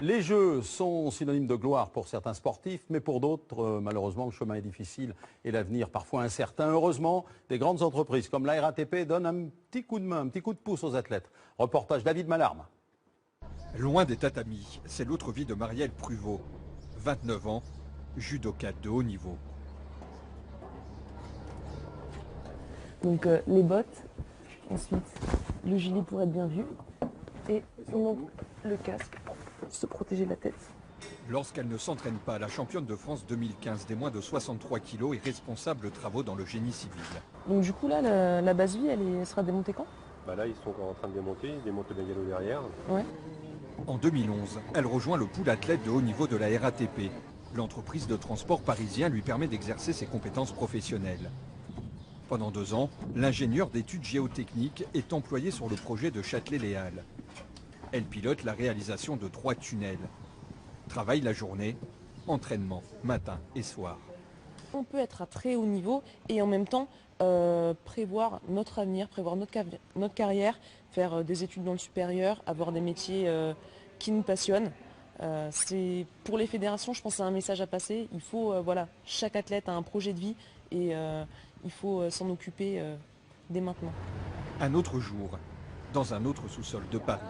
Les Jeux sont synonymes de gloire pour certains sportifs, mais pour d'autres, malheureusement, le chemin est difficile et l'avenir parfois incertain. Heureusement, des grandes entreprises comme la RATP donnent un petit coup de main, un petit coup de pouce aux athlètes. Reportage David Malarme. Loin des tatamis, c'est l'autre vie de Marielle Pruvot, 29 ans, judokate de haut niveau. Donc les bottes, ensuite le gilet pour être bien vu et donc le casque pour se protéger la tête. Lorsqu'elle ne s'entraîne pas, la championne de France 2015 des moins de 63 kg est responsable de travaux dans le génie civil. Donc du coup là, la base vie, elle sera démontée quand? Là, ils sont encore en train de démonter, ils démontent le bungalow derrière. Ouais. En 2011, elle rejoint le pool athlète de haut niveau de la RATP. L'entreprise de transport parisien lui permet d'exercer ses compétences professionnelles. Pendant 2 ans, l'ingénieur d'études géotechniques est employé sur le projet de Châtelet-Les Halles. Elle pilote la réalisation de 3 tunnels. Travaille la journée, entraînement, matin et soir. On peut être à très haut niveau et en même temps prévoir notre avenir, prévoir notre carrière, faire des études dans le supérieur, avoir des métiers qui nous passionnent. Pour les fédérations, je pense que c'est un message à passer. Il faut, chaque athlète a un projet de vie et il faut s'en occuper dès maintenant. Un autre jour, dans un autre sous-sol de Paris.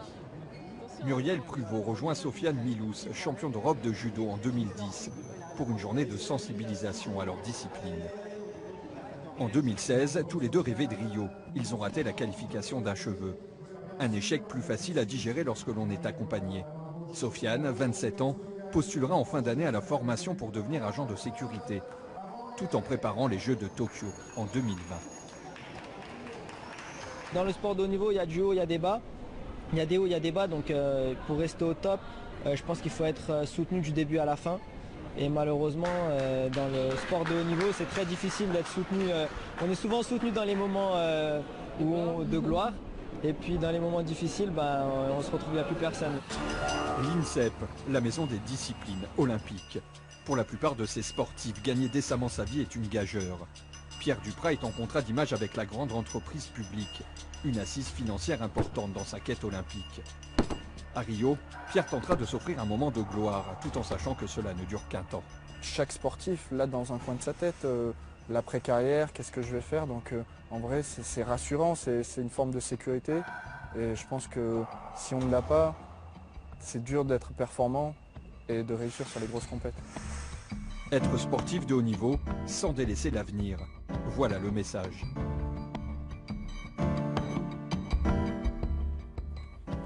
Muriel Pruvot rejoint Sofiane Milous, champion d'Europe de judo en 2010, pour une journée de sensibilisation à leur discipline. En 2016, tous les deux rêvaient de Rio. Ils ont raté la qualification d'un cheveu. Un échec plus facile à digérer lorsque l'on est accompagné. Sofiane, 27 ans, postulera en fin d'année à la formation pour devenir agent de sécurité, tout en préparant les Jeux de Tokyo en 2020. Dans le sport de haut niveau, il y a du haut, il y a des bas. Il y a des hauts, il y a des bas, donc pour rester au top, je pense qu'il faut être soutenu du début à la fin. Et malheureusement, dans le sport de haut niveau, c'est très difficile d'être soutenu. On est souvent soutenu dans les moments de gloire. Et puis dans les moments difficiles, on se retrouve, il n'y a plus personne. L'INSEP, la maison des disciplines olympiques. Pour la plupart de ces sportifs, gagner décemment sa vie est une gageure. Pierre Duprat est en contrat d'image avec la grande entreprise publique, une assise financière importante dans sa quête olympique. À Rio, Pierre tentera de s'offrir un moment de gloire, tout en sachant que cela ne dure qu'un temps. Chaque sportif, là, dans un coin de sa tête, l'après-carrière, qu'est-ce que je vais faire? Donc en vrai, c'est rassurant, c'est une forme de sécurité. Et je pense que si on ne l'a pas, c'est dur d'être performant et de réussir sur les grosses compètes. Être sportif de haut niveau sans délaisser l'avenir. Voilà le message.